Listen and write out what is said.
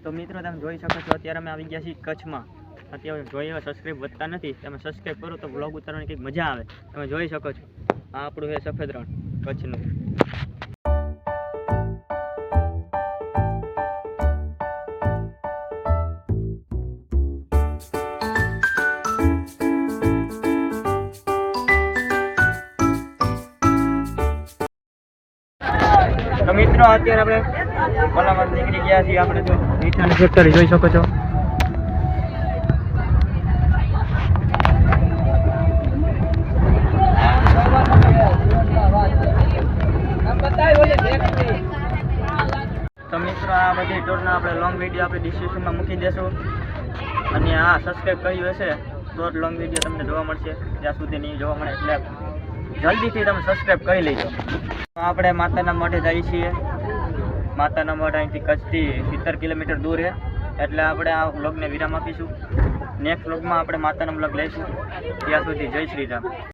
તો મિત્રો તમે જોઈ શકો છો અત્યારે અમે આવી ગયા છીએ કચ્છમાં. અત્યારે જોઈએ સબસ્ક્રાઈબ વધતા નથી, તમે સબસ્ક્રાઈબ કરો તો બ્લોગ ઉતારવાની કંઈક મજા આવે. તમે જોઈ શકો છો આ આપણું છે સફેદ રણ કચ્છનું. તો મિત્રો અત્યારે આપણે ઓલામાં નીકળી ગયા છીએ. આપણે તો નીચાની ફેક્ટરી જોઈ શકો છો. તો મિત્રો આ બધી ટૂરના આપણે લોંગ વિડીયો આપણે ડિસ્ક્રિપ્શનમાં મૂકી દેશું, અને આ સબસ્ક્રાઈબ કર્યું હશે તો જ લોંગ વિડીયો તમને જોવા મળશે. જ્યાં સુધી નહીં જોવા મળે એટલે જલ્દીથી તમે સબસ્ક્રાઈબ કરી લેજો. આપણે માતાના મઢે જઈએ છીએ. માતાના મઢ અહીંથી કચ્છથી 70 કિલોમીટર દૂર છે, એટલે આપણે આ વ્લોગને વિરામ આપીશું. નેક્સ્ટ વ્લોગમાં આપણે માતાનો વ્લોગ લઈશું. ત્યાં સુધી જય શ્રી રામ.